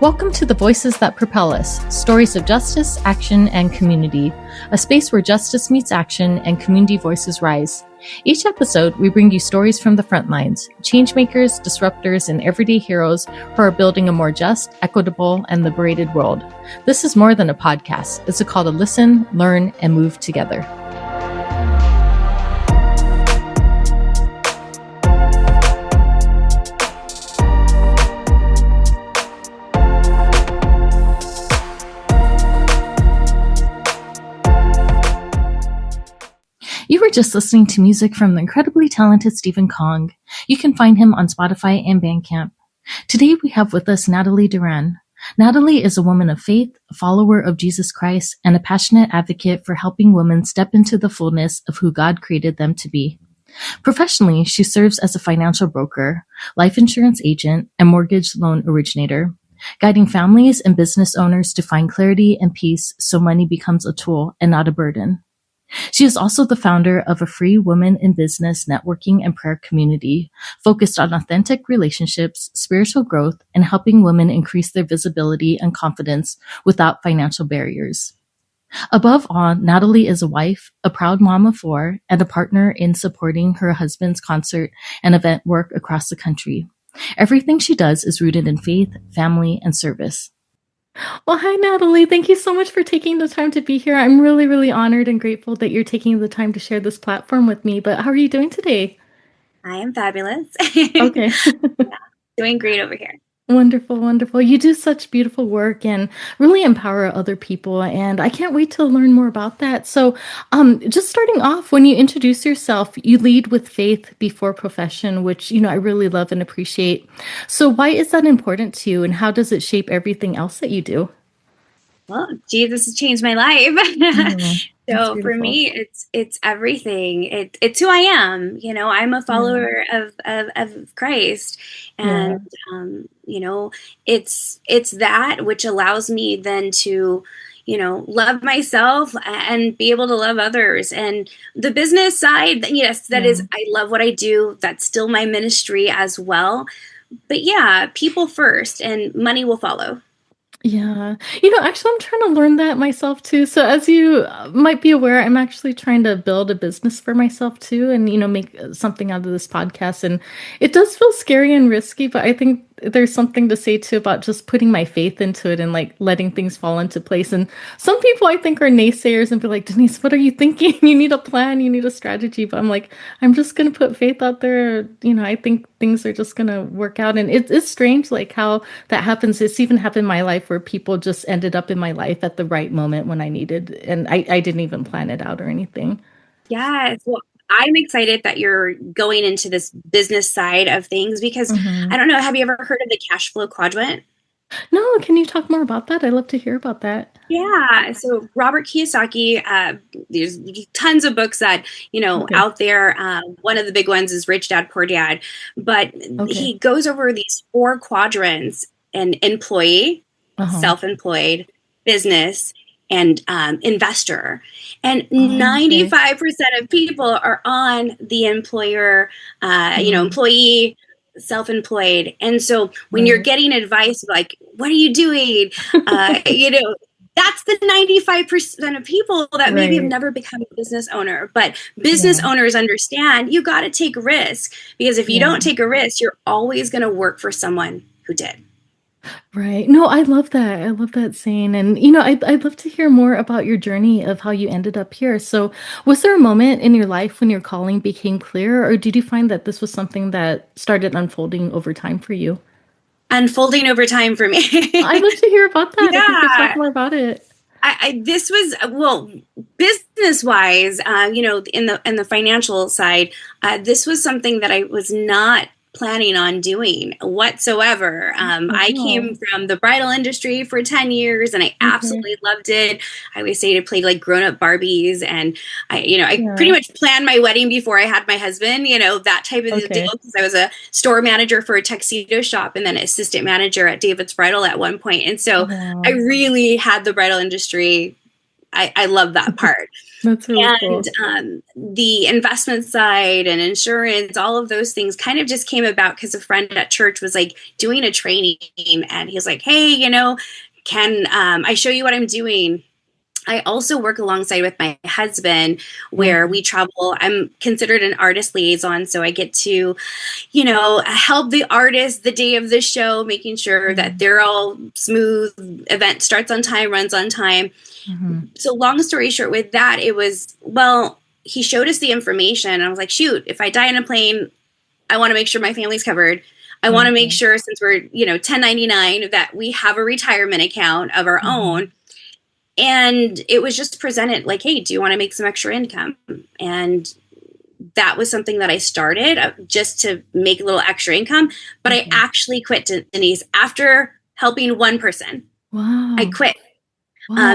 Welcome to the Voices That Propel Us, stories of justice, action, and community, a space where justice meets action and community voices rise. Each episode, we bring you stories from the front lines, changemakers, disruptors, and everyday heroes who are building a more just, equitable, and liberated world. This is more than a podcast. It's a call to listen, learn, and move together. You were just listening to music from the incredibly talented Stephen Kong. You can find him on Spotify and Bandcamp. Today we have with us Natalie Duran. Natalie is a woman of faith, a follower of Jesus Christ, and a passionate advocate for helping women step into the fullness of who God created them to be. Professionally, she serves as a financial broker, life insurance agent, and mortgage loan originator, guiding families and business owners to find clarity and peace so money becomes a tool and not a burden. She is also the founder of a free women in business networking and prayer community focused on authentic relationships, spiritual growth, and helping women increase their visibility and confidence without financial barriers. Above all, Natalie is a wife, a proud mom of four, and a partner in supporting her husband's concert and event work across the country. Everything she does is rooted in faith, family, and service. Well, hi, Natalie. Thank you so much for taking the time to be here. I'm really, really honored and grateful that you're taking the time to share this platform with me. But how are you doing today? I am fabulous. Okay. Yeah, doing great over here. Wonderful, wonderful. You do such beautiful work and really empower other people. And I can't wait to learn more about that. So just starting off, when you introduce yourself, you lead with faith before profession, which, I really love and appreciate. So why is that important to you and how does it shape everything else that you do? Well, Jesus has changed my life. So for me, it's everything. It's who I am. I'm a follower of Christ, and it's that which allows me then to love myself and be able to love others. And the business side, yes, that is, I love what I do. That's still my ministry as well. But yeah, people first, and money will follow. Yeah. Actually, I'm trying to learn that myself too. So as you might be aware, I'm actually trying to build a business for myself too and, make something out of this podcast. And it does feel scary and risky, but I think there's something to say too about just putting my faith into it and like letting things fall into place. And some people I think are naysayers and be like, Denise, what are you thinking? You need a plan, you need a strategy. But I'm like, I'm just going to put faith out there. I think things are just going to work out. And it's strange like how that happens. It's even happened in my life where people just ended up in my life at the right moment when I needed, and I didn't even plan it out or anything. Yes. Well, I'm excited that you're going into this business side of things because I don't know, have you ever heard of the cash flow quadrant? No, can you talk more about that? I'd love to hear about that. Yeah. So Robert Kiyosaki, there's tons of books that, out there. One of the big ones is Rich Dad, Poor Dad, but he goes over these 4 quadrants: an employee, self-employed, business, and investor. And 95% of people are on the employer, employee, self-employed. And so when you're getting advice like, what are you doing? That's the 95% of people that maybe have never become a business owner. But business owners understand you got to take a risk, because if you don't take a risk, you're always going to work for someone who did. Right. No, I love that. I love that saying. And, I'd love to hear more about your journey of how you ended up here. So was there a moment in your life when your calling became clear, or did you find that this was something that started unfolding over time for you? Unfolding over time for me. I'd love to hear about that. Yeah. If you could talk more about it. This was, business wise, in the financial side, this was something that I was not planning on doing whatsoever. I came from the bridal industry for 10 years and I absolutely loved it. I always say to play like grown-up Barbies, and I pretty much planned my wedding before I had my husband, that type of deal, because I was a store manager for a tuxedo shop and then assistant manager at David's Bridal at one point. And so I really had the bridal industry I love that part. That's really And cool. The investment side and insurance, all of those things kind of just came about because a friend at church was like doing a training, and he was like, hey, can I show you what I'm doing? I also work alongside with my husband where we travel. I'm considered an artist liaison, so I get to, help the artist the day of the show, making sure that they're all smooth, event starts on time, runs on time. So long story short with that, it was, well, he showed us the information. And I was like, shoot, if I die in a plane, I want to make sure my family's covered. I want to make sure, since we're, 1099, that we have a retirement account of our own. And it was just presented like, hey, do you want to make some extra income? And that was something that I started just to make a little extra income. But I actually quit, Denise, after helping one person. Wow. I quit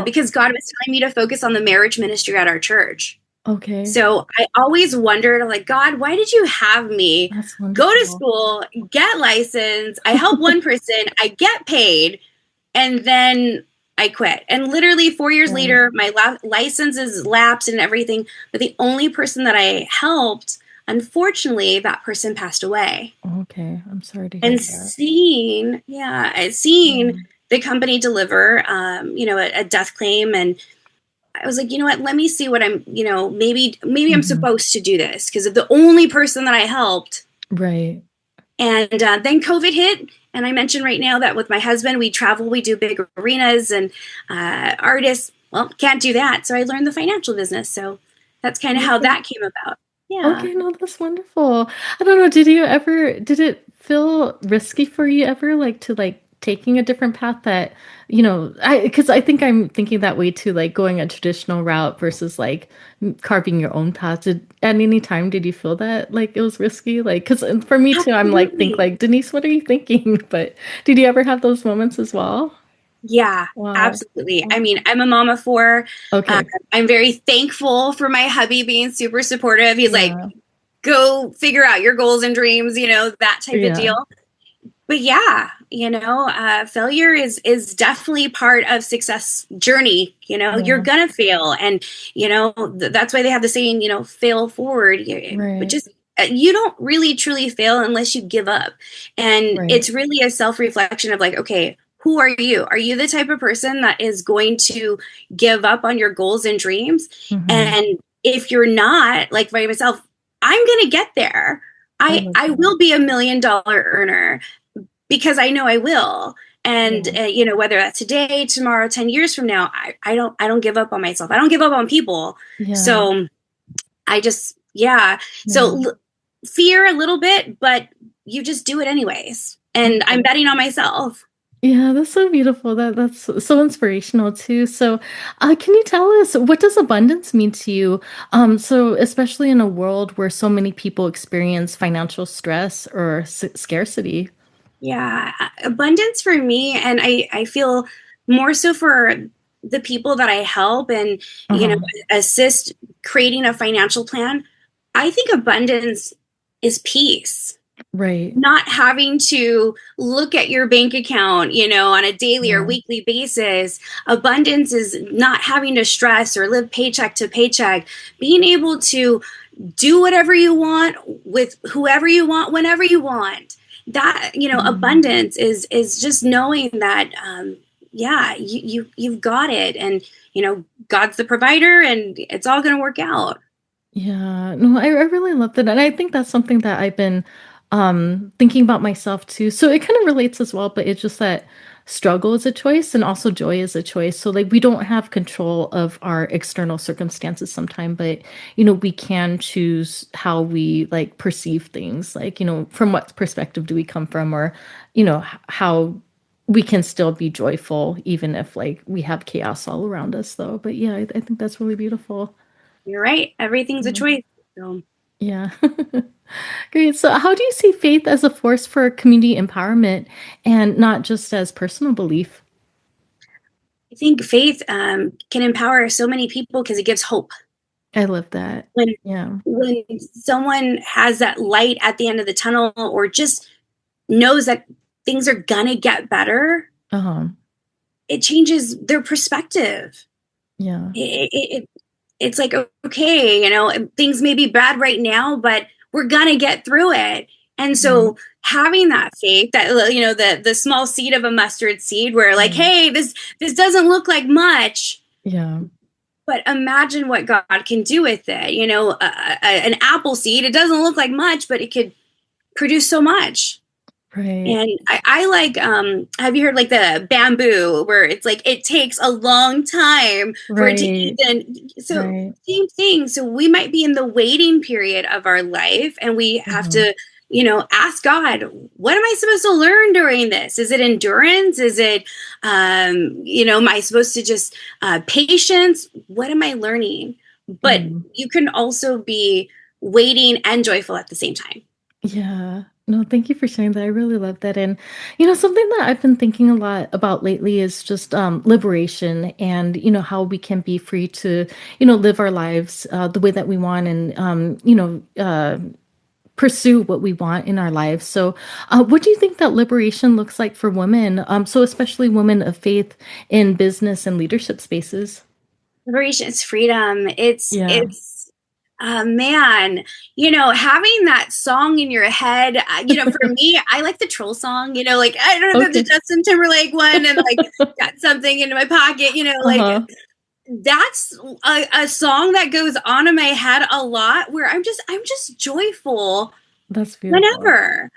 because God was telling me to focus on the marriage ministry at our church. Okay. So I always wondered, like, God, why did you have me go to school, get licensed? I help one person, I get paid, and then I quit. And literally 4 years later, my license is lapsed and everything. But the only person that I helped, unfortunately, that person passed away. Okay. I'm sorry to hear that. Seeing the company deliver, a death claim, and I was like, you know what, let me see what I'm, maybe I'm supposed to do this because of the only person that I helped. Right. And then COVID hit. And I mentioned right now that with my husband, we travel, we do big arenas, and artists, well, can't do that. So I learned the financial business. So that's kind of how that came about. Yeah. Okay, no, that's wonderful. I don't know, did it feel risky for you ever, like, to like taking a different path that, because I think I'm thinking that way too, like going a traditional route versus like carving your own path. At any time did you feel that like it was risky? Like, because for me too, I'm like, think like, Denise, what are you thinking? But did you ever have those moments as well? Yeah, absolutely. I mean, I'm a mom of four. Okay. I'm very thankful for my hubby being super supportive. He's like, go figure out your goals and dreams, that type of deal. But yeah, failure is definitely part of success journey. You're gonna fail, and that's why they have the saying, fail forward. But just you don't really truly fail unless you give up, and it's really a self-reflection of like, okay, who are you? Are you the type of person that is going to give up on your goals and dreams? And if you're not, like by myself, I'm gonna get there. I will be $1 million earner, because I know I will. And, whether that's today, tomorrow, 10 years from now, I don't give up on myself. I don't give up on people. So I just, So fear a little bit, but you just do it anyways. And I'm betting on myself. Yeah, that's so beautiful. That's so inspirational too. So, can you tell us, what does abundance mean to you? So especially in a world where so many people experience financial stress or scarcity. Yeah, abundance for me, and I feel more so for the people that I help and assist creating a financial plan. I think abundance is peace. Right. Not having to look at your bank account, on a daily or weekly basis. Abundance is not having to stress or live paycheck to paycheck. Being able to do whatever you want with whoever you want, whenever you want. That, abundance is just knowing that, you've got it, and, God's the provider, and it's all going to work out. Yeah, no, I really love that. And I think that's something that I've been thinking about myself too. So it kind of relates as well, but it's just that struggle is a choice and also joy is a choice. So like we don't have control of our external circumstances sometimes, but we can choose how we like perceive things. Like, from what perspective do we come from, or, how we can still be joyful even if like we have chaos all around us though. But yeah, I think that's really beautiful. You're right. Everything's a choice. So. Yeah. Great. So, how do you see faith as a force for community empowerment and not just as personal belief? I think faith can empower so many people because it gives hope. I love that. When Yeah. when someone has that light at the end of the tunnel, or just knows that things are gonna get better, Uh-huh. it changes their perspective. Yeah. It's like, okay, things may be bad right now, but we're gonna get through it. And Right. so having that faith, that the small seed of a mustard seed, where like, Right. hey, this doesn't look like much, Yeah. but imagine what God can do with it. An apple seed, it doesn't look like much, but it could produce so much. Right. And I like, have you heard like the bamboo, where it's like it takes a long time for it to Right. even, so Right. same thing. So we might be in the waiting period of our life, and we have Mhm. to, ask God, what am I supposed to learn during this? Is it endurance? Is it, am I supposed to just patience? What am I learning? But Mm. you can also be waiting and joyful at the same time. Yeah. No, thank you for sharing that. I really love that. And, something that I've been thinking a lot about lately is just liberation and, how we can be free to, live our lives the way that we want and, pursue what we want in our lives. So, what do you think that liberation looks like for women? So, especially women of faith in business and leadership spaces. Liberation, it's freedom. Yeah. It's man, having that song in your head. For me, I like the troll song. Like, I don't know if that's Okay. a Justin Timberlake one, and like got something in my pocket. Like Uh-huh. that's a song that goes on in my head a lot, where I'm just joyful That's beautiful. whenever.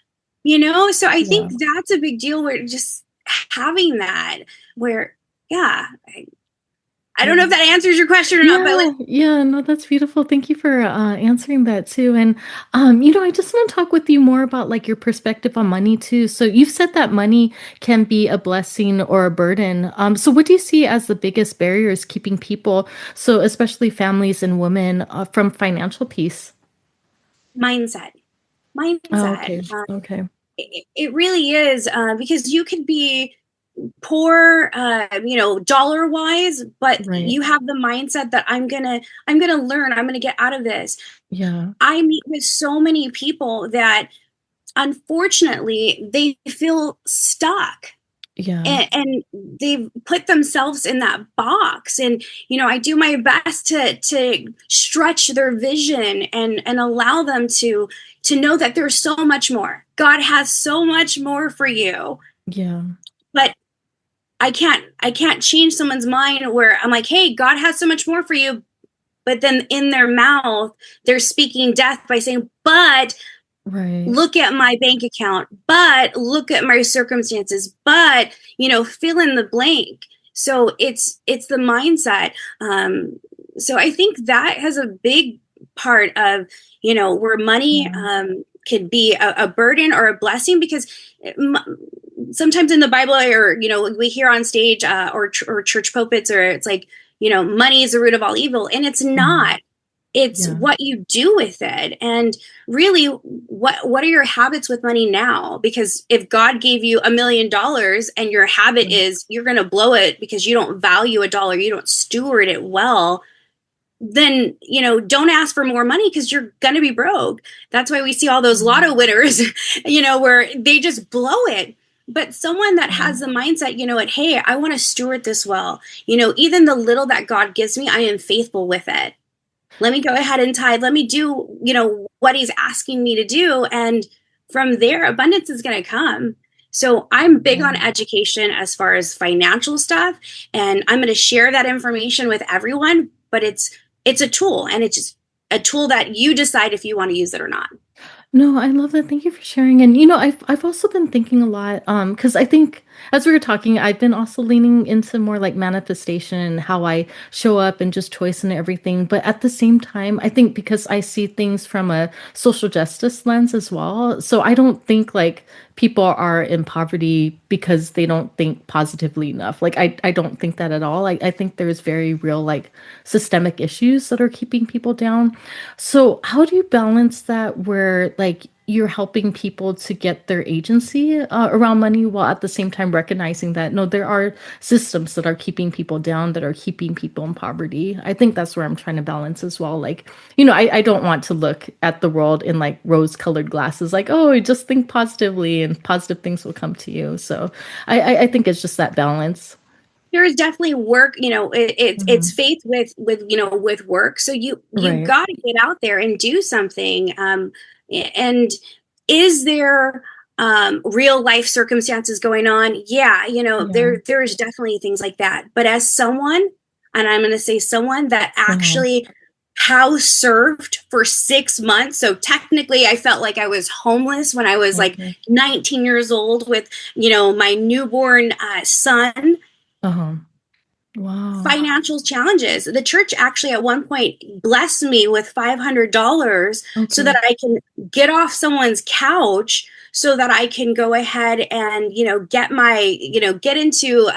So I Yeah. think that's a big deal. Where just having that, where yeah, I don't know if Yeah. that answers your question or not, but Yeah, yeah, no, that's beautiful. Thank you for answering that too. And I just want to talk with you more about like your perspective on money too. So you've said that money can be a blessing or a burden. So what do you see as the biggest barriers keeping people, so especially families and women, from financial peace? mindset. Oh, Mindset. okay, okay, It really is, because you could be poor, dollar wise, but right, you have the mindset that I'm gonna learn. I'm gonna get out of this. yeah, I meet with so many people that unfortunately they feel stuck. yeah, And they've put themselves in that box, and I do my best to stretch their vision and allow them to know that there's so much more. God has so much more for you. yeah, But I can't change someone's mind, where I'm like, hey, God has so much more for you, but then in their mouth they're speaking death by saying, but right, look at my bank account, but look at my circumstances, but fill in the blank. So it's the mindset. So I think that has a big part of, where money yeah, could be a burden or a blessing, because sometimes in the Bible, or we hear on stage, or church pulpits, or it's like, money is the root of all evil, and it's mhm, not. It's yeah, what you do with it. And really, what are your habits with money now? Because if God gave you $1 million and your habit right, is you're going to blow it because you don't value a dollar, you don't steward it well, then don't ask for more money, because you're going to be broke. That's why we see all those right, lotto winners, where they just blow it. But someone that yeah, has the mindset, hey, I want to steward this well. Even the little that God gives me, I am faithful with it. Let me go ahead and tithe. Let me do, what he's asking me to do. And from there, abundance is going to come. So I'm big yeah. on education as far as financial stuff. And I'm going to share that information with everyone, but it's a tool, and it's just a tool that you decide if you want to use it or not. No, I love that. Thank you for sharing. And I've also been thinking a lot, because I think as we were talking, I've been also leaning into more like manifestation and how I show up and just choice and everything. But at the same time, I think because I see things from a social justice lens as well. So I don't think like people are in poverty because they don't think positively enough. Like I don't think that at all. I think there's very real like systemic issues that are keeping people down. So, how do you balance that where like you're helping people to get their agency around money while at the same time recognizing that no, there are systems that are keeping people down, that are keeping people in poverty? I think that's where I'm trying to balance as well. Like, I don't want to look at the world in like rose-colored glasses, like, oh, just think positively and positive things will come to you. So, I think it's just that balance. there is definitely work, it's faith with with work. So you got to get out there and do something. And is there real life circumstances going on? Yeah, there's definitely things like that. But as someone, and I'm going to say someone that actually house served for 6 months. So technically I felt like I was homeless when I was like 19 years old with, my newborn son. Wow. Financial challenges. The church actually at one point blessed me with $500 so that I can get off someone's couch so that I can go ahead and, get into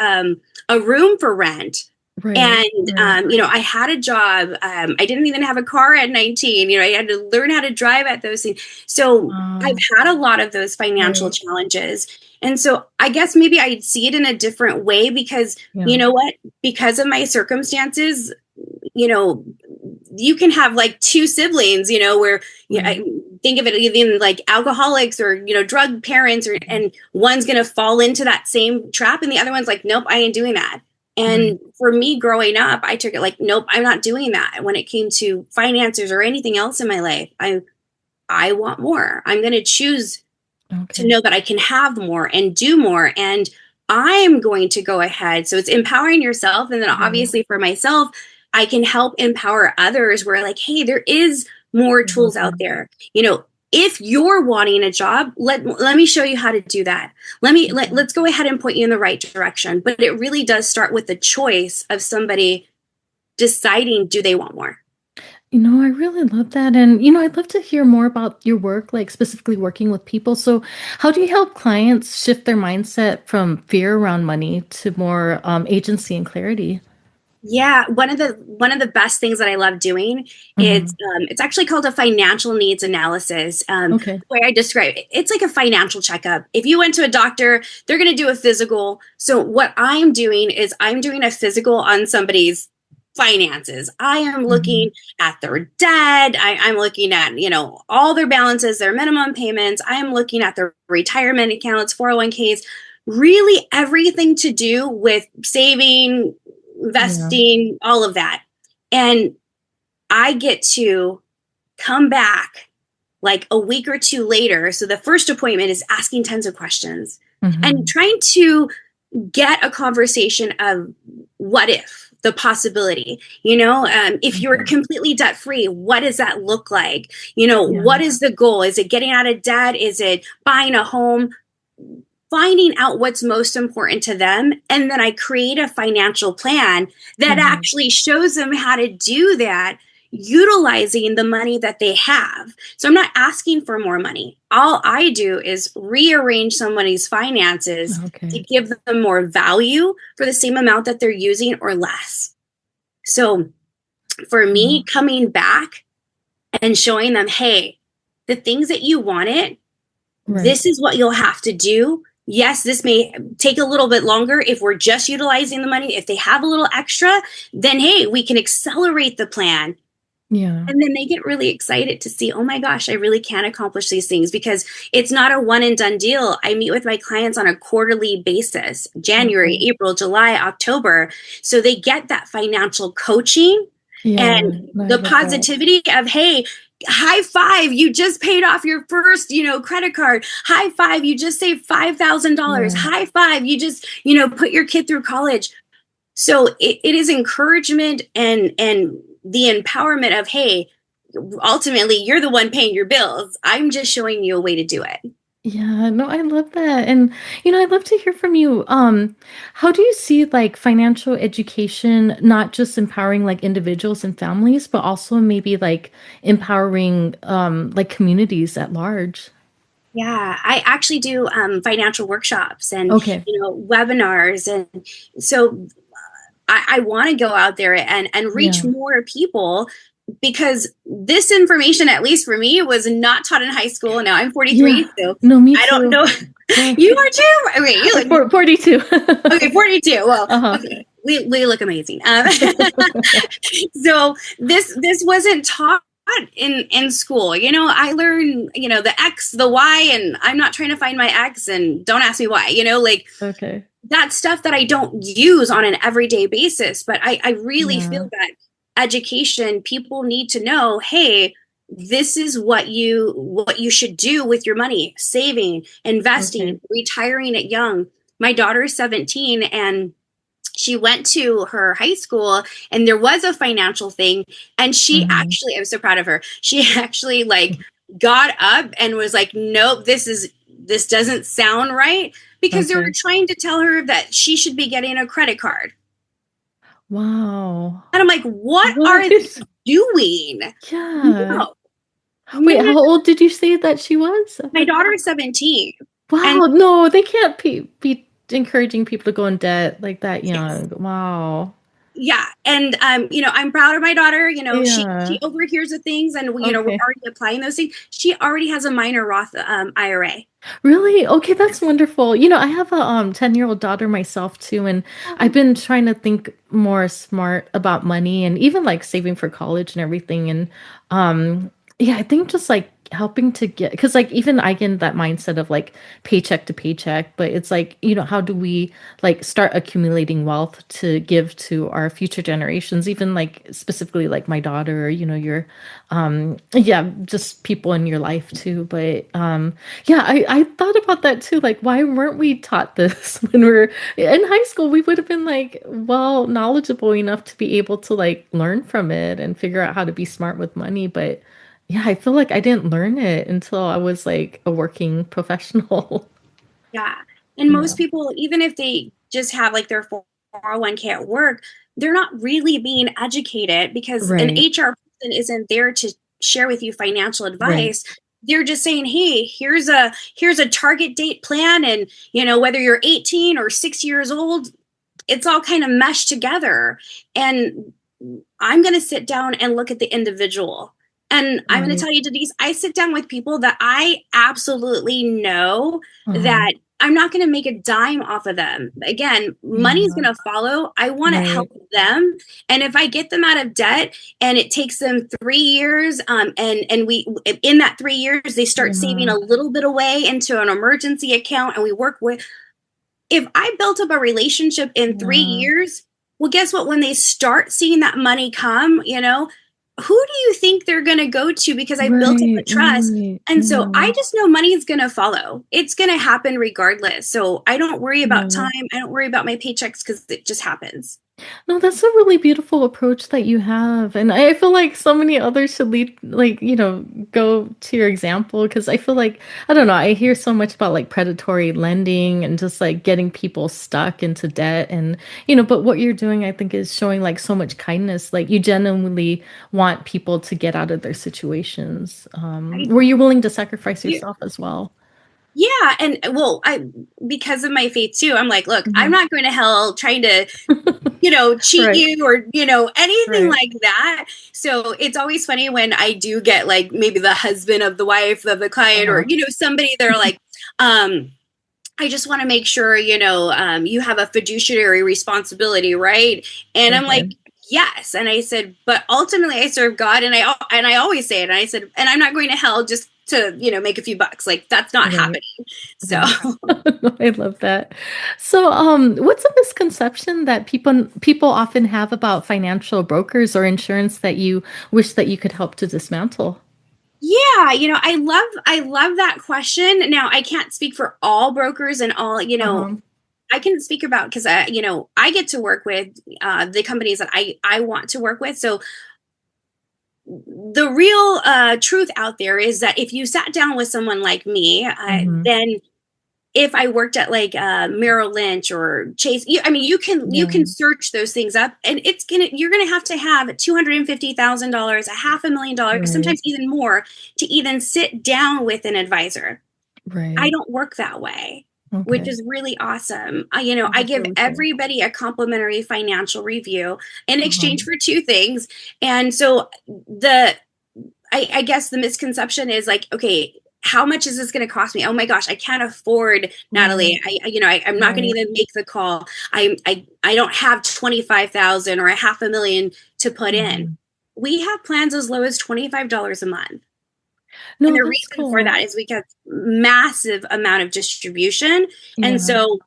a room for rent. And, I had a job. I didn't even have a car at 19. I had to learn how to drive at those things. So I've had a lot of those financial challenges. And so I guess maybe I'd see it in a different way because, you know what, because of my circumstances, you can have like two siblings, where I think of it even like alcoholics or, drug parents, and one's going to fall into that same trap. And the other one's like, nope, I ain't doing that. And for me growing up, I took it like, nope, I'm not doing that. When it came to finances or anything else in my life, I want more. I'm going to choose to know that I can have more and do more. And I'm going to go ahead. So it's empowering yourself. And then obviously for myself, I can help empower others where like, hey, there is more tools out there. If you're wanting a job, let me show you how to do that. Let's go ahead and point you in the right direction. But it really does start with the choice of somebody deciding, do they want more? I really love that. And, I'd love to hear more about your work, like specifically working with people. So how do you help clients shift their mindset from fear around money to more agency and clarity? Yeah, one of the best things that I love doing is it's actually called a financial needs analysis. The way I describe it, it's like a financial checkup. If you went to a doctor, they're going to do a physical. So what I'm doing is I'm doing a physical on somebody's finances. I am looking at their debt. I'm looking at, all their balances, their minimum payments. I am looking at their retirement accounts, 401ks, really everything to do with saving, investing, all of that. And I get to come back like a week or two later. So the first appointment is asking tons of questions and trying to get a conversation of what if, the possibility, if you're completely debt free, what does that look like? What is the goal? Is it getting out of debt? Is it buying a home? Finding out what's most important to them. And then I create a financial plan that actually shows them how to do that, utilizing the money that they have. So I'm not asking for more money. All I do is rearrange somebody's finances to give them more value for the same amount that they're using or less. So for me, coming back and showing them, hey, the things that you wanted, this is what you'll have to do. Yes, this may take a little bit longer if we're just utilizing the money. If they have a little extra, then, hey, we can accelerate the plan. Yeah. And then they get really excited to see, oh my gosh, I really can accomplish these things because it's not a one and done deal. I meet with my clients on a quarterly basis, January, April, July, October. So they get that financial coaching and the positivity of, hey, high five, you just paid off your first, credit card. High five, you just saved $5,000. High five, you just, put your kid through college. So it is encouragement and the empowerment of, hey, ultimately you're the one paying your bills. I'm just showing you a way to do it. Yeah, no, I love that. And, I'd love to hear from you. How do you see like financial education, not just empowering like individuals and families, but also maybe like empowering like communities at large? Yeah, I actually do financial workshops and, webinars. And so I want to go out there and reach more people because this information, at least for me, was not taught in high school. Now I'm 43, so no, me too. I don't know. You are too? Okay, you look 42. Okay, 42. Well, okay. We look amazing. So this wasn't taught that in school. I learn, the X, the Y, and I'm not trying to find my X, and don't ask me why, like Okay. that's stuff that I don't use on an everyday basis. But I really feel that education, people need to know, hey, this is what you should do with your money: saving, investing, retiring at young. My daughter's 17, and she went to her high school, and there was a financial thing, and she actually, I was so proud of her. She actually like got up and was like, nope, this doesn't sound right, because they were trying to tell her that she should be getting a credit card. Wow. And I'm like, what are they doing? Yeah. No. Wait, how old did you say that she was? My daughter is 17. Wow, And no, they can't be encouraging people to go in debt like that young. Wow. yeah. And, I'm proud of my daughter. She Yeah. overhears the things, and, we're Okay. already applying those things. She already has a minor Roth IRA. Really? Okay, that's wonderful. I have a 10-year-old daughter myself too, and I've been trying to think more smart about money and even like saving for college and everything. And yeah, I think just like helping to get, because like even I get in that mindset of like paycheck to paycheck, but it's like, how do we like start accumulating wealth to give to our future generations, even like specifically like my daughter, or, your yeah, just people in your life too. But yeah, I thought about that too. Like, why weren't we taught this when we were in high school? We would have been like, well, knowledgeable enough to be able to like learn from it and figure out how to be smart with money. But yeah, I feel like I didn't learn it until I was like a working professional. Yeah. And Yeah. most people, even if they just have like their 401k at work, they're not really being educated, because an Right. HR person isn't there to share with you financial Right. advice. They're just saying, hey, here's a target date plan, and whether you're 18 or 6 years old, it's all kind of meshed together. And I'm going to sit down and look at the individual. And I'm going to Right. tell you, Denise, I sit down with people that I absolutely know Uh-huh. that I'm not going to make a dime off of them. Again, money's Yeah. going to follow. I want to Right. help them. And if I get them out of debt, and it takes them 3 years, and we, in that 3 years, they start saving Yeah. a little bit away into an emergency account, and we work with, if I built up a relationship in three Yeah. years, well, guess what? When they start seeing that money come, who do you think they're going to go to? Because I built up a Right. trust. Right. And so I Yeah. just know money is going to follow. It's going to happen regardless. So I don't worry about Yeah. time. I don't worry about my paychecks, because it just happens. No, that's a really beautiful approach that you have. And I feel like so many others should lead, like, go to your example. Because I feel like, I don't know, I hear so much about like predatory lending and just like getting people stuck into debt. And, but what you're doing, I think, is showing like so much kindness. Like you genuinely want people to get out of their situations. I Were you willing to sacrifice do. yourself as well? Yeah. And well, because of my faith too, I'm like, look, I'm Mhm. not going to hell trying to cheat Right. you, or, anything Right. like that. So it's always funny when I do get like maybe the husband of the wife of the client, or, Uh-huh. somebody, they're like, um, I just want to make sure, you have a fiduciary responsibility, right? And I'm like, Okay. yes. And I said, but ultimately I serve God, and I always say it. And I said, and I'm not going to hell just to, make a few bucks. Like that's not Right. happening. So Right. I love that. So, what's a misconception that people often have about financial brokers or insurance that you wish that you could help to dismantle? yeah, I love that question. Now, I can't speak for all brokers and all, Uh-huh. I can speak about, because I get to work with the companies that I want to work with. So the real truth out there is that if you sat down with someone like me, Mm-hmm. then if I worked at like Merrill Lynch or Chase, you can Yeah. search those things up, and you're gonna have $250,000, $500,000, Right. sometimes even more, to even sit down with an advisor. I Right. don't work that way, which Okay. is really awesome. Oh, I that's give really cool. everybody a complimentary financial review in Uh-huh. exchange for two things. And so I guess the misconception is like, okay, how much is this going to cost me? Oh my gosh, I can't afford, Yeah. Natalie. I'm not going to Right. even make the call. I don't have 25,000 or a half a million to put in. Mm-hmm. we have plans as low as $25 a month. And No, the that's reason for that cool. is we get massive amount of distribution. And Yeah. so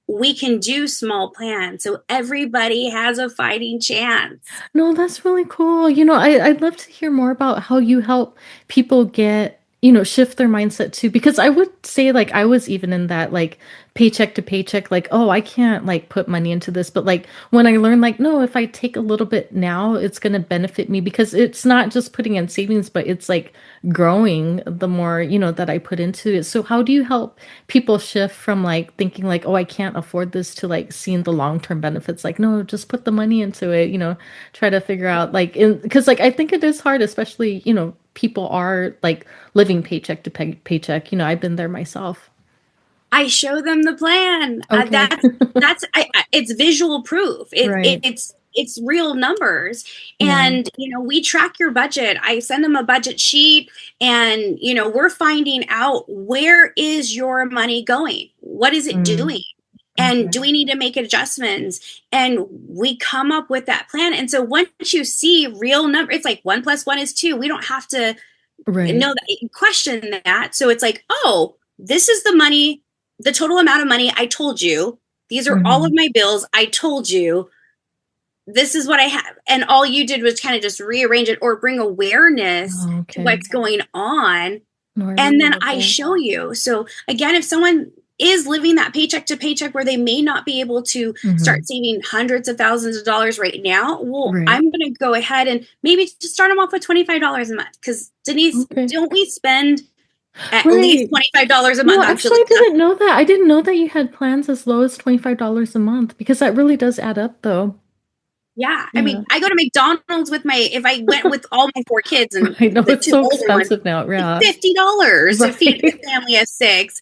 we can do small plans. So everybody has a fighting chance. No, that's really cool. I'd love to hear more about how you help people get, shift their mindset too. Because I would say, like, I was even in that, like, paycheck to paycheck, like, oh, I can't, like, put money into this. But, like, when I learned, like, no, if I take a little bit now, it's going to benefit me because it's not just putting in savings, but it's like growing the more, that I put into it. So, how do you help people shift from, like, thinking, like, oh, I can't afford this to, like, seeing the long-term benefits? Like, no, just put the money into it, try to figure out like because like I think it is hard, especially people are like living paycheck to paycheck. I've been there myself. I show them the plan. Okay. It's visual proof. Right. It's real numbers. Yeah. And we track your budget. I send them a budget sheet, and we're finding out, where is your money going? What is it Mm. doing? And Okay. do we need to make adjustments? And we come up with that plan. And so once you see real number, it's like 1 + 1 is 2. We don't have to Right. know that, question that. So it's like, oh, this is the money, the total amount of money I told you. These are all of Hmm. my bills. I told you this is what I have. And all you did was kind of just rearrange it or bring awareness Oh, to okay. what's going on. No, I And really then love I that. show you. So again, if someone is living that paycheck to paycheck where they may not be able to Hmm. start saving hundreds of thousands of dollars right now, well, Right. I'm going to go ahead and maybe just start them off with $25 a month. Because Denise, Okay. don't we spend at least Right. $25 a No, month on actually, silly I stuff? didn't know that. I didn't know that you had plans as low as $25 a month because that really does add up, though. Yeah. I Yeah. mean, I go to McDonald's with if I went with all my 4 kids and I know the it's two so older ones, expensive now. like Yeah. $50 to feed a Right. family of six.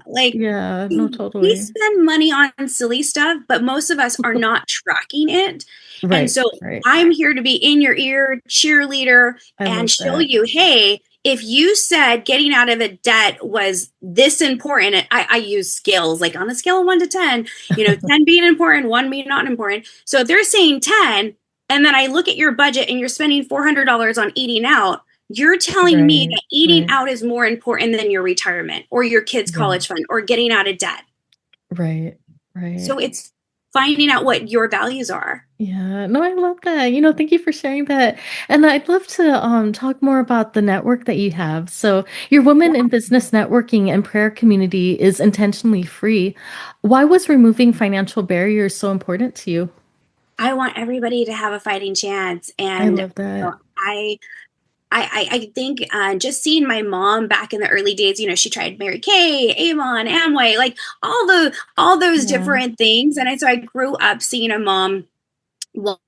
Like, Yeah. No, we totally. spend money on silly stuff, but most of us are not tracking it. And Right. so Right. I'm here to be in your ear, cheerleader, I and love show that. you, hey, if you said getting out of a debt was this important, and I use scales, like on a scale of 1 to 10, 10 being important, one being not important. So if they're saying 10, and then I look at your budget and you're spending $400 on eating out, you're telling me Right. that eating Right. out is more important than your retirement or your kids' Yeah. college fund or getting out of debt. Right. Right. So it's finding out what your values are. Yeah. No, I love that. Thank you for sharing that. And I'd love to talk more about the network that you have. So your Women in Business Networking and Prayer Community is intentionally free. Why was removing financial barriers so important to you? I want everybody to have a fighting chance. I And love that. I think just seeing my mom back in the early days, she tried Mary Kay, Avon, Amway, like all those Yeah. different things. And so I grew up seeing a mom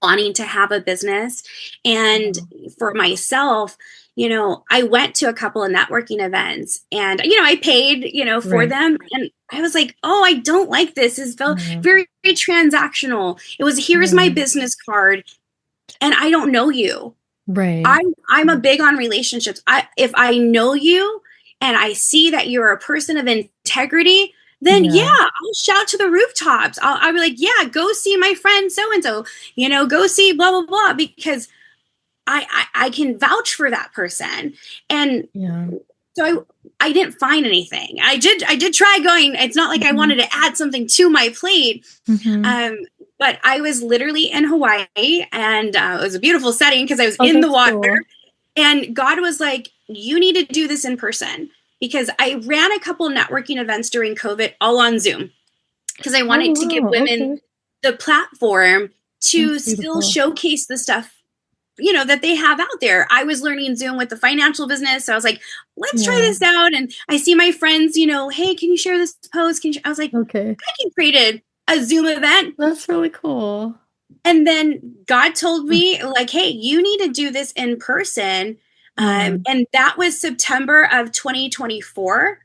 wanting to have a business. And Oh, for myself, I went to a couple of networking events, and, I paid, for right. them. And I was like, oh, I don't like this. It felt Yeah. very, very transactional. It was, here's my Yeah. business card, and I don't know you. Right. I'm a big on relationships. If I know you and I see that you're a person of integrity, then yeah, Yeah. I'll shout to the rooftops. I'll be like, yeah, go see my friend so and so. Go see blah blah blah, because I can vouch for that person. And Yeah. so I didn't find anything. I did try going. It's not like I Hmm. wanted to add something to my plate. Hmm. Um, but I was literally in Hawaii, and it was a beautiful setting because I was Oh, in the that's water. cool. And God was like, you need to do this in person, because I ran a couple networking events during COVID all on Zoom, because I Oh, wanted to give wow. women Okay. the platform to That's still beautiful. showcase the stuff, that they have out there. I was learning Zoom with the financial business. So I was like, let's try Yeah. this out. And I see my friends, hey, can you share this post? I was like, Okay. I can create a Zoom event. That's really cool. And then God told me, like, hey, you need to do this in person. Mm. And that was September of 2024.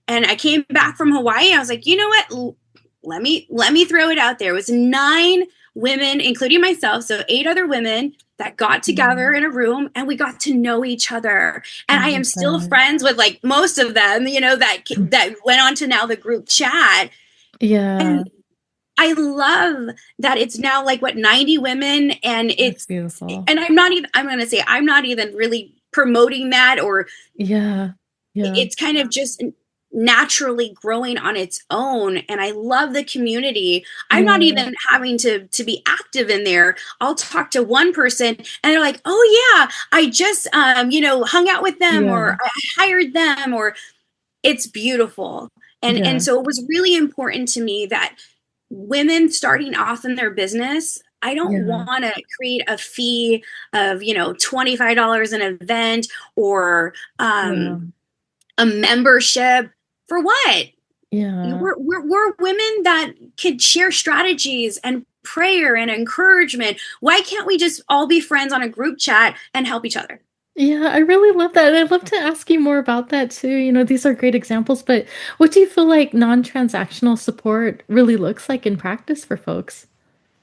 And I came back from Hawaii. I was like, you know what? Let me throw it out there. It was 9 women, including myself, so 8 other women that got together Mm. in a room, and we got to know each other. I And I am love still that. friends with, like, most of them, that went on to now the group chat. And Yeah. I love that it's now like what 90 women, and That's it's beautiful. and I'm going to say I'm not even really promoting that, or Yeah. Yeah. it's kind of just naturally growing on its own, and I love the community. I'm not Yeah. even having to be active in there. I'll talk to one person and they're like, oh yeah, I just hung out with them, Yeah. or I hired them, or it's beautiful. And Yeah. so it was really important to me that women starting off in their business, I don't Yeah. want to create a fee of $25 an event, or Yeah. a membership. For what? Yeah. We're women that could share strategies and prayer and encouragement. Why can't we just all be friends on a group chat and help each other? Yeah, I really love that. And I'd love to ask you more about that too. These are great examples, but what do you feel like non-transactional support really looks like in practice for folks?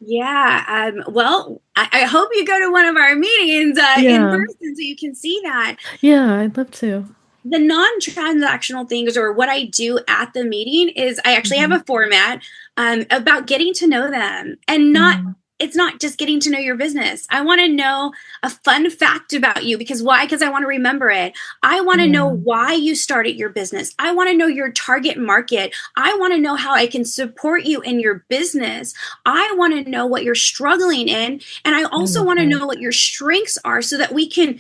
Yeah. Well, I hope you go to one of our meetings in Yeah. person so you can see that. Yeah, I'd love to. The non-transactional things, or what I do at the meeting, is I actually have Mhm. a format about getting to know them, and not Mm. it's not just getting to know your business. I want to know a fun fact about you. Because why? Because I want to remember it. I want to know Yeah. why you started your business. I want to know your target market. I want to know how I can support you in your business. I want to know what you're struggling in, and I I also love want to that. know what your strengths are, so that we can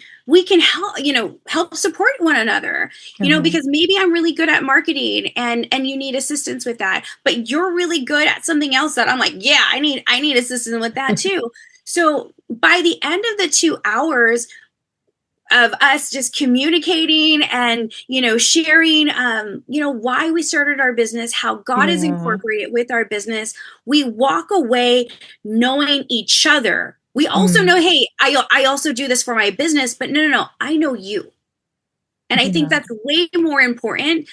help support one another. Uh-huh. Because maybe I'm really good at marketing, and you need assistance with that, but you're really good at something else that I'm like, yeah, I need assistance with that too. So by the end of the 2 hours of us just communicating and sharing why we started our business, how God is Yeah. incorporated with our business, we walk away knowing each other. We also Mm. know, hey, I also do this for my business, but no, I know you. And I think Yeah. that's way more important,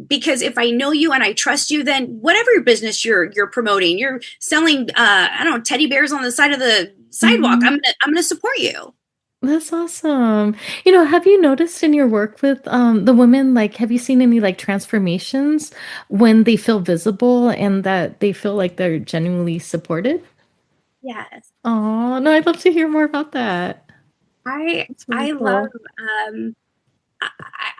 because if I know you and I trust you, then whatever business you're promoting, you're selling I don't know, teddy bears on the side of the sidewalk, Mhm. I'm gonna support you. That's awesome. Have you noticed in your work with the women, like, have you seen any like transformations when they feel visible and that they feel like they're genuinely supported? Yes. Oh, no, I'd love to hear more about that. I That's really I love cool. um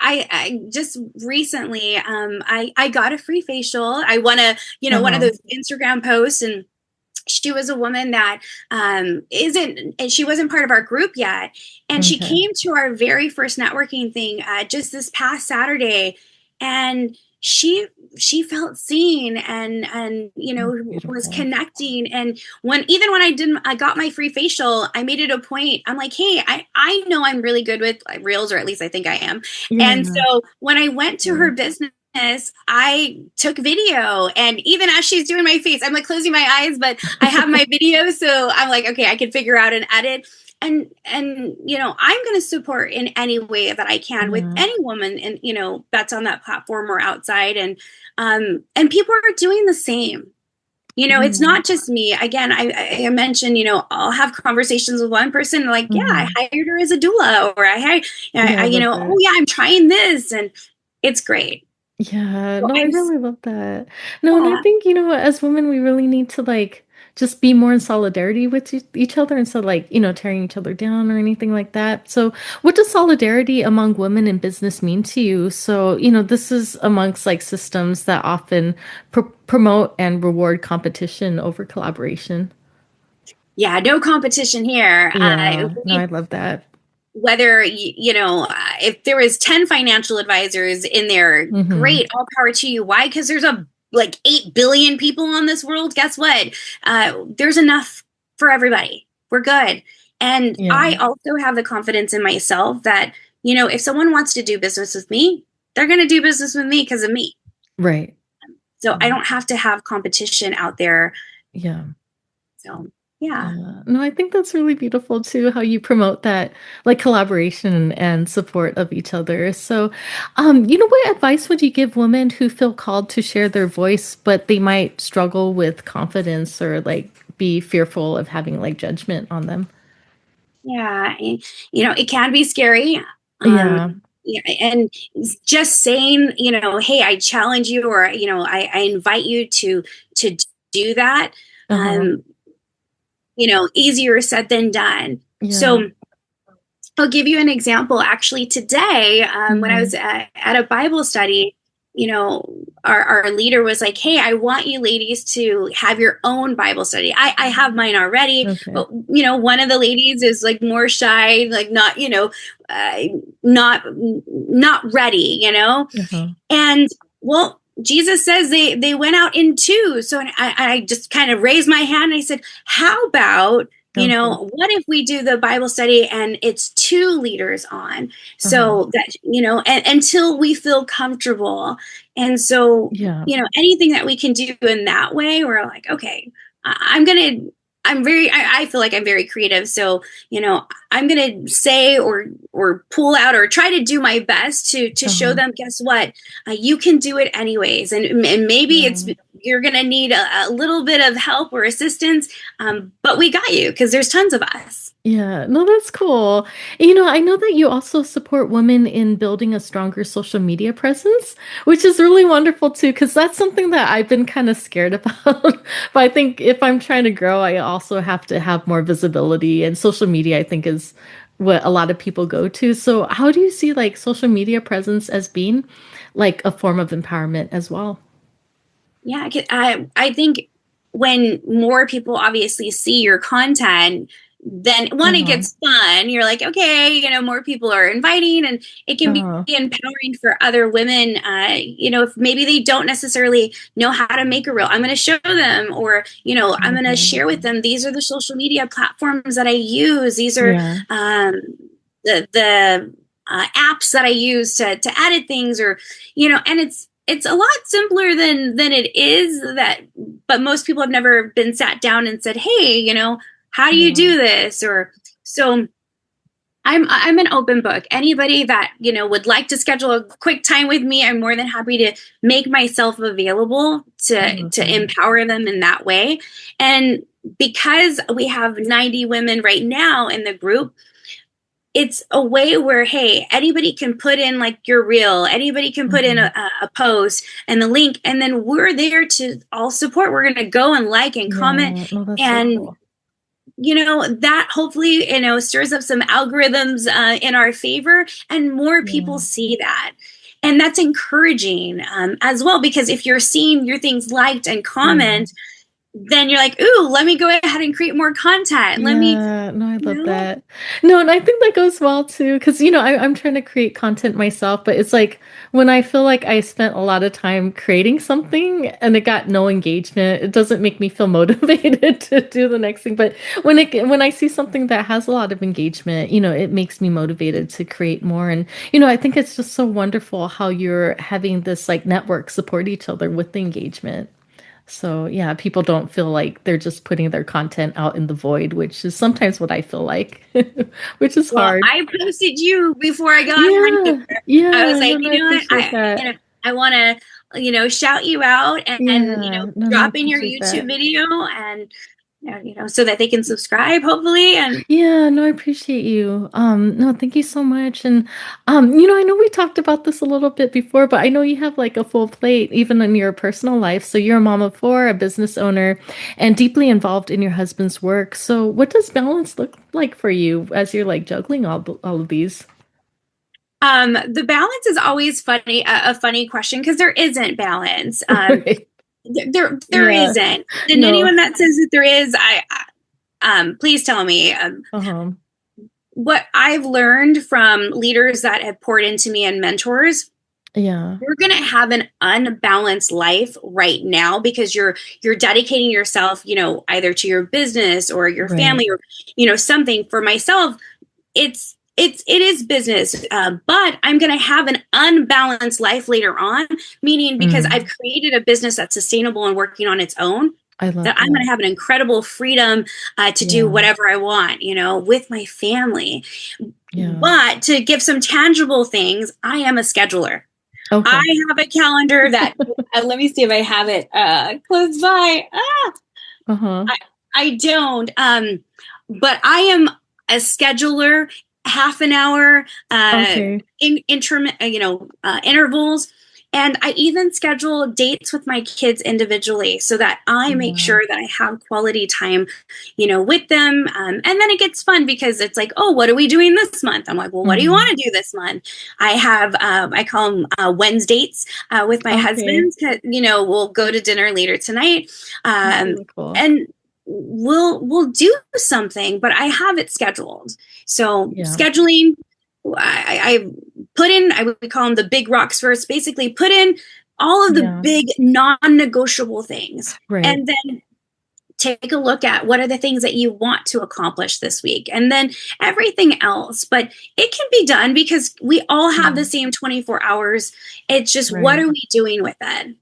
I just recently I got a free facial. I won one of Uh-huh. those Instagram posts, and she was a woman that isn't and she wasn't part of our group yet, and she Okay. came to our very first networking thing just this past Saturday, and she felt seen, and That's was beautiful. connecting. And when I got my free facial, I made it a point. I'm like, hey, I know I'm really good with like, reels, or at least I think I am. And Yeah. so when I went to her Really. business, I took video, and even as she's doing my face, I'm like closing my eyes, but I have my video, so I'm like, okay, I can figure out an edit. And I'm going to support in any way that I can with Yeah. any woman, and that's on that platform or outside. And people are doing the same. It's Yeah. not just me. Again, I mentioned, I'll have conversations with one person like, yeah, I Mhm. hired her as a doula, or Yeah, I love oh that. yeah, I'm trying this, and it's great. Yeah, So no, I really love that. No, and I yeah, think, as women, we really need to like just be more in solidarity with each other instead of like, tearing each other down or anything like that. So, what does solidarity among women in business mean to you? So, this is amongst like systems that often promote and reward competition over collaboration. yeah, no competition here. Yeah, no, I love that. Whether if there was 10 financial advisors in there, Mm-hmm. great, all power to you. Why? Because there's like 8 billion people on this world. Guess what? There's enough for everybody. We're good. And Yeah, I also have the confidence in myself that if someone wants to do business with me, they're going to do business with me because of me. right. So I Right. don't have to have competition out there. Yeah. So yeah. Yeah. No, I think that's really beautiful too, how you promote that like collaboration and support of each other. So, what advice would you give women who feel called to share their voice, but they might struggle with confidence or like be fearful of having like judgment on them? Yeah, it can be scary. Um, Yeah. yeah, and just saying, hey, I challenge you, or I invite you to do that. Easier said than done. Yeah. So I'll give you an example. Actually, today, when I was at a Bible study, our leader was like, "Hey, I want you ladies to have your own Bible study. I have mine already, but one of the ladies is like more shy, like not, not ready, and well, Jesus says they went out in twos. So I just kind of raised my hand and I said, how about, what if we do the Bible study and it's 2 leaders on, so that, and, until we feel comfortable. And so, anything that we can do in that way, we're like, okay, I feel like I'm very creative. So, I'm going to say or pull out or try to do my best to show them, guess what? You can do it anyways. And maybe you're going to need a little bit of help or assistance. But we got you, because there's tons of us. Yeah, no, that's cool. I know that you also support women in building a stronger social media presence, which is really wonderful too, because that's something that I've been kind of scared about. But I think if I'm trying to grow, I also have to have more visibility, and social media, I think, is what a lot of people go to. So how do you see like social media presence as being like a form of empowerment as well? Yeah, I think when more people obviously see your content, then one, it gets fun. You're like, okay, more people are inviting, and it can be empowering for other women. If maybe they don't necessarily know how to make a reel, I'm going to show them, or, I'm going to share with them, these are the social media platforms that I use. These are the apps that I use to edit things, or, and it's a lot simpler than it is, but most people have never been sat down and said, hey, how do you do this? Or so I'm an open book. Anybody that, would like to schedule a quick time with me, I'm more than happy to make myself available to empower them in that way. And because we have 90 women right now in the group, it's a way where, hey, anybody can put in like your reel, anybody can put in a post and the link, and then we're there to all support. We're going to go and like and comment. And, so cool. That hopefully, stirs up some algorithms in our favor, and more people see that. And that's encouraging as well, because if you're seeing your things liked and comment, then you're like, ooh, let me go ahead and create more content. I love that. No, and I think that goes well too, because I'm trying to create content myself, but it's like when I feel like I spent a lot of time creating something and it got no engagement, it doesn't make me feel motivated to do the next thing. But when I see something that has a lot of engagement, it makes me motivated to create more. And I think it's just so wonderful how you're having this like network support each other with the engagement. So yeah, people don't feel like they're just putting their content out in the void, which is sometimes what I feel like, which is hard. I posted you before I got on here. Yeah, I was like, what? I want to, shout you out and drop in your YouTube video, and so that they can subscribe, hopefully. And I appreciate you. No, thank you so much. And I know we talked about this a little bit before, but I know you have like a full plate even in your personal life. So you're a mom of 4, a business owner, and deeply involved in your husband's work. So what does balance look like for you as you're like juggling all of these? The balance is always a funny question, because there isn't balance. Right. There isn't. And anyone that says that there is, please tell me. What I've learned from leaders that have poured into me and mentors, you're going to have an unbalanced life right now, because you're dedicating yourself, either to your business or your family, or something. For myself, it is business, but I'm going to have an unbalanced life later on, meaning because I've created a business that's sustainable and working on its own, I'm going to have an incredible freedom to do whatever I want, with my family. But to give some tangible things, I am a scheduler. Okay. I have a calendar that, let me see if I have it close by. I don't, but I am a scheduler. Half an hour intervals. And I even schedule dates with my kids individually so that I make Wow. sure that I have quality time, with them. And then it gets fun because it's like, oh, what are we doing this month? I'm like, well, what do you Mm-hmm. want to do this month? I have, I call them Wednesdays with my Okay. husband. We'll go to dinner later tonight. That's Um, really cool. and we'll do something, but I have it scheduled. So Yeah. scheduling, I put in, I would call them the big rocks first, basically put in all of the Yeah. big non-negotiable things. Right. And then take a look at what are the things that you want to accomplish this week and then everything else. But it can be done because we all have Yeah. the same 24 hours. It's just what Right. are we doing with it?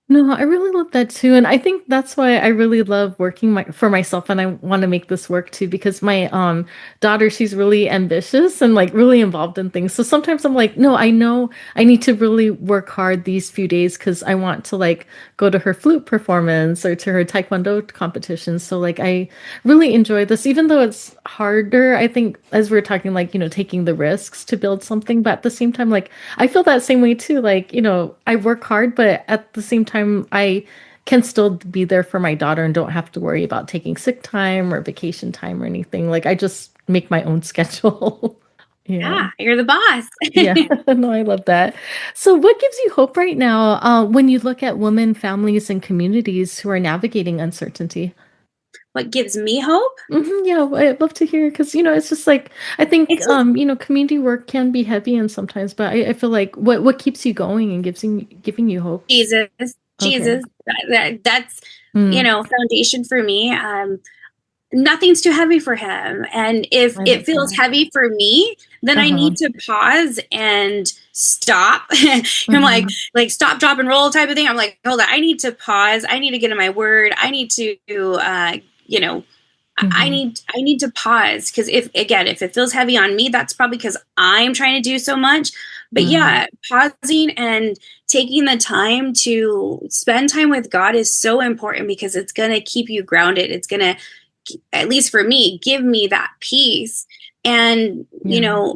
No, I really love that too. And I think that's why I really love working for myself, and I want to make this work too because my daughter, she's really ambitious and like really involved in things. So sometimes I'm like, no, I know I need to really work hard these few days because I want to like go to her flute performance or to her taekwondo competition. So like I really enjoy this, even though it's harder, I think, as we are talking, like, taking the risks to build something. But at the same time, like, I feel that same way too. Like, I work hard, but at the same time, I can still be there for my daughter and don't have to worry about taking sick time or vacation time or anything. Like, I just make my own schedule. Yeah. Yeah, you're the boss. Yeah. No, I love that. So, what gives you hope right now when you look at women, families, and communities who are navigating uncertainty? What gives me hope? Yeah, I'd love to hear because it's just like I think It's just community work can be heavy and sometimes, but I feel like what keeps you going and giving you hope. Jesus. Okay. Jesus. That's, Mm, foundation for me. Nothing's too heavy for him. And if I it love feels that. heavy for me, then I Uh-huh. need to pause and stop. I'm Uh-huh. like stop, drop, and roll type of thing. I'm like, hold on, I need to pause. I need to get in my word. I need to, you know, Hmm. I need to pause because if it feels heavy on me, that's probably because I'm trying to do so much. But Mm, yeah, pausing and taking the time to spend time with God is so important because it's going to keep you grounded. It's going to, at least for me, give me that peace. And, yeah. a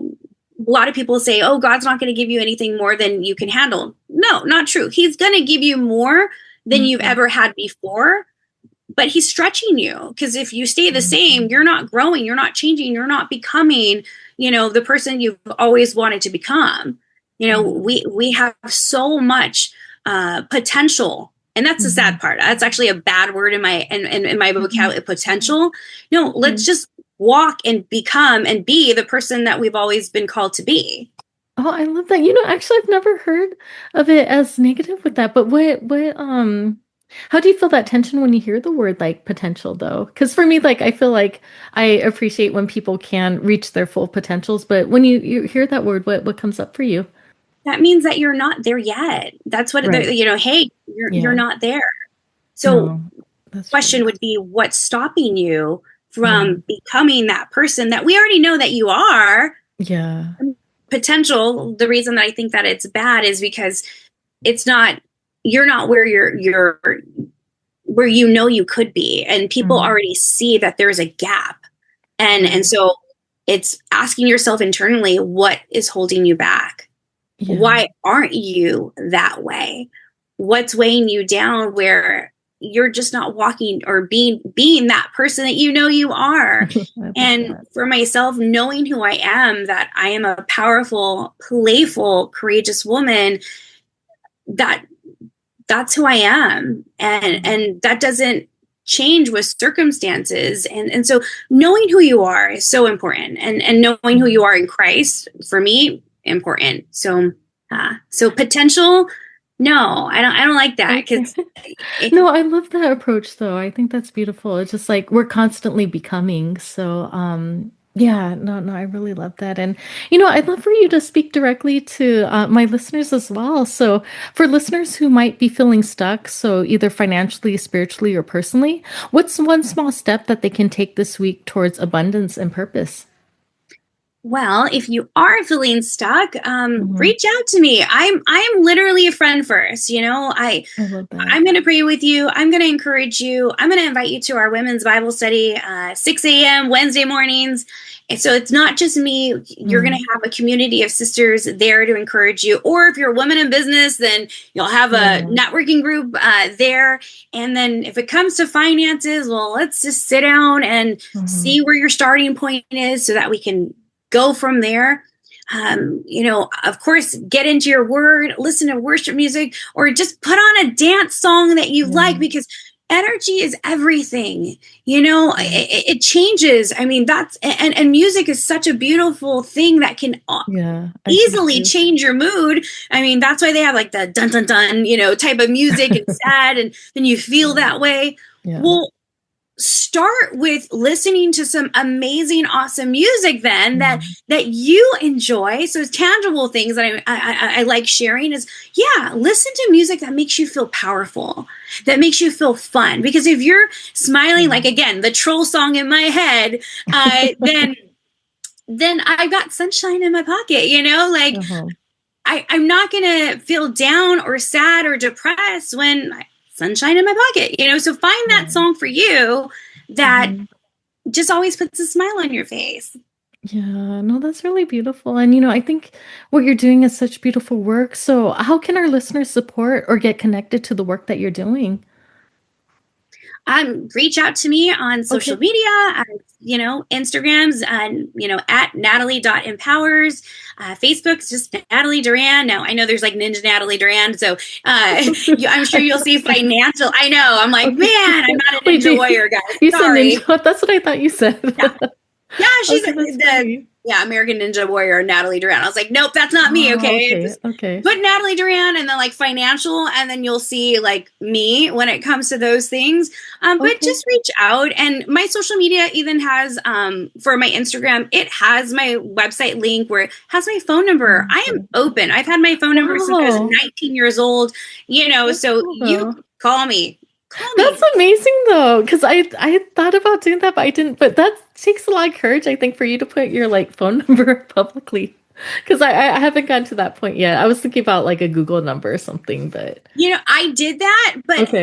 lot of people say, oh, God's not going to give you anything more than you can handle. No, not true. He's going to give you more than you've Hmm. ever had before, but he's stretching you because if you stay the same, Hmm. you're not growing, you're not changing, you're not becoming, the person you've always wanted to become. Yeah. We have so much potential, and that's the Hmm. sad part. That's actually a bad word in my Hmm. vocabulary. Potential. No, let's Okay. just walk and become and be the person that we've always been called to be. Oh, I love that. Actually, I've never heard of it as negative with that. But how do you feel that tension when you hear the word like potential though? Because for me, like, I feel like I appreciate when people can reach their full potentials. But when you hear that word, what comes up for you? That means that you're not there yet. That's what Right. hey, you're Yeah. not there. So No, that's true. question would be what's stopping you Yeah. from becoming that person that we already know that you are. Yeah. Potential, the reason that I think that it's bad is because it's not, you're not where you're where you could be, and people Mhm. already see that there's a gap. And Right. so it's asking yourself internally, what is holding you back? Yeah. Why aren't you that way? What's weighing you down where you're just not walking or being that person that you are? I love And that. for myself, knowing who I am, that I am a powerful, playful, courageous woman, that that's who I am. And Mhm. and that doesn't change with circumstances. And so knowing who you are is so important. And knowing who Yeah. you are in Christ, for me, important. So potential, no, I don't like that Okay. because it, No, I love that approach though. I think that's beautiful. It's just like we're constantly becoming. So, yeah, no, I really love that. And, I'd love for you to speak directly to my listeners as well. So, for listeners who might be feeling stuck, so either financially, spiritually, or personally, what's one small step that they can take this week towards abundance and purpose? Well, if you are feeling stuck, reach out to me. I'm literally a friend first. I love that. I'm going to pray with you. I'm going to encourage you. I'm going to invite you to our women's Bible study, 6 a.m. Wednesday mornings. And so it's not just me. You're going to have a community of sisters there to encourage you. Or if you're a woman in business, then you'll have a networking group there. And then if it comes to finances, well, let's just sit down and see where your starting point is so that we can go from there. Of course, get into your word, listen to worship music, or just put on a dance song that you like, because energy is everything. It changes. I mean, and music is such a beautiful thing that can easily change your mood. I mean, that's why they have like the dun dun dun, type of music and sad, and then you feel that way. Well, start with listening to some amazing, awesome music then that you enjoy. So it's tangible things that I like sharing is, listen to music that makes you feel powerful, that makes you feel fun. Because if you're smiling, like, again, the troll song in my head, then I've got sunshine in my pocket, I'm not going to feel down or sad or depressed when sunshine in my pocket, so find that song for you that just always puts a smile on your face. Yeah, no, that's really beautiful. And, I think what you're doing is such beautiful work. So how can our listeners support or get connected to the work that you're doing? Reach out to me on social media, Instagrams, and, at Natalie.empowers. Facebook's just Natalie Duran. Now, I know there's like Ninja Natalie Duran, so I'm sure you'll see financial. I know. I'm like, man, I'm not a ninja warrior, guys. You Sorry. Said ninja. That's what I thought you said. Yeah, she's American Ninja Warrior, Natalie Duran. I was like, nope, that's not me. Okay. Put Natalie Duran and then like financial, and then you'll see like me when it comes to those things. But just reach out. And my social media even has, for my Instagram, it has my website link where it has my phone number. I am open. I've had my phone number since I was 19 years old, so you call me. That's amazing though, because I thought about doing that, but I didn't. But that takes a lot of courage, I think, for you to put your like phone number publicly, because I haven't gotten to that point yet. I was thinking about like a Google number or something, but I did that, but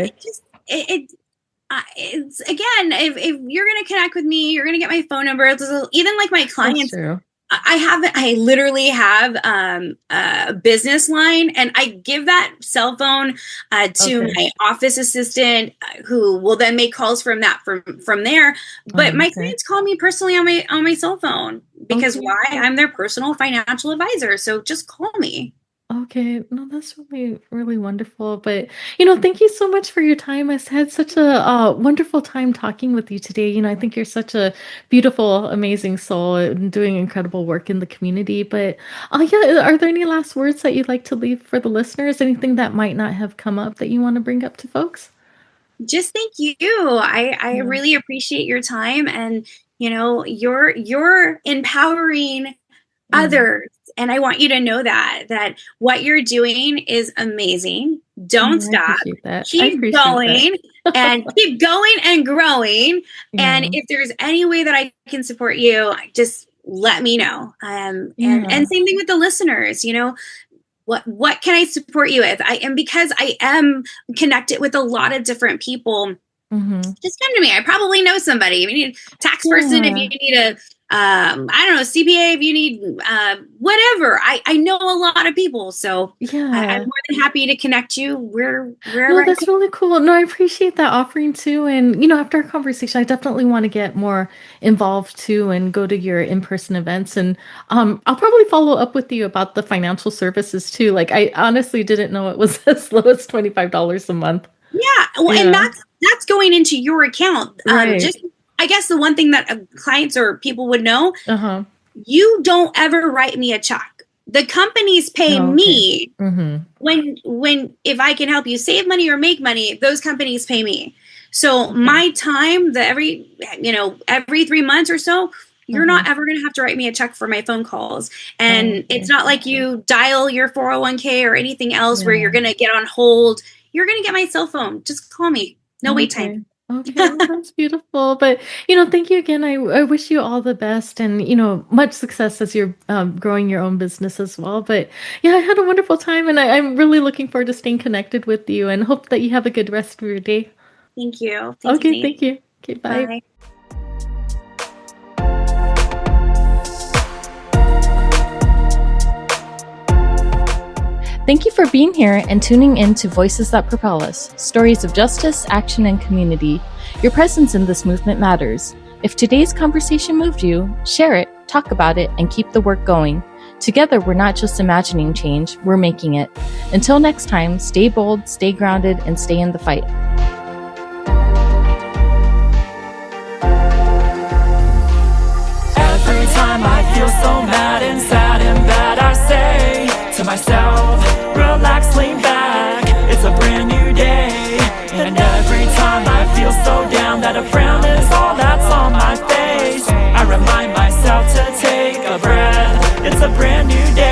it's again, if you're gonna connect with me, you're gonna get my phone number. Even like my clients. I literally have a business line, and I give that cell phone to my office assistant, who will then make calls from there. But my clients call me personally on my cell phone, because why? I'm their personal financial advisor. So just call me. Okay, no, that's really, really wonderful. But, thank you so much for your time. I had such a wonderful time talking with you today. I think you're such a beautiful, amazing soul and doing incredible work in the community. But, are there any last words that you'd like to leave for the listeners? Anything that might not have come up that you want to bring up to folks? Just thank you. I really appreciate your time, and, you're empowering others. And I want you to know that what you're doing is amazing. Don't stop. Keep going and keep going and growing. And if there's any way that I can support you, just let me know. And same thing with the listeners, what can I support you with? Because I am connected with a lot of different people. Just come to me. I probably know somebody. If you need a tax person, if you need a I don't know, CPA, if you need whatever. I know a lot of people, so I'm more than happy to connect you wherever. No, that's really cool. No, I appreciate that offering too. And after our conversation, I definitely want to get more involved too and go to your in-person events. And I'll probably follow up with you about the financial services too. Like, I honestly didn't know it was as low as $25 a month. Yeah, well, and that's going into your account. I guess the one thing that clients or people would know, you don't ever write me a check. The companies pay me when if I can help you save money or make money, those companies pay me. So my time, every 3 months or so, you're not ever going to have to write me a check for my phone calls. And it's not like you dial your 401k or anything else where you're going to get on hold. You're going to get my cell phone. Just call me. No wait time. Okay, well, that's beautiful. But, thank you again. I wish you all the best and, much success as you're growing your own business as well. But yeah, I had a wonderful time and I'm really looking forward to staying connected with you and hope that you have a good rest of your day. Thank you. Thank you, Okay, Zane. thank you. Okay, bye. Bye. Thank you for being here and tuning in to Voices That Propel Us, stories of justice, action, and community. Your presence in this movement matters. If today's conversation moved you, share it, talk about it, and keep the work going. Together, we're not just imagining change, we're making it. Until next time, stay bold, stay grounded, and stay in the fight. Every time I feel so mad and sad and bad, I say to myself, relax, lean back, it's a brand new day. And every time I feel so down that a frown is all that's on my face, I remind myself to take a breath, it's a brand new day.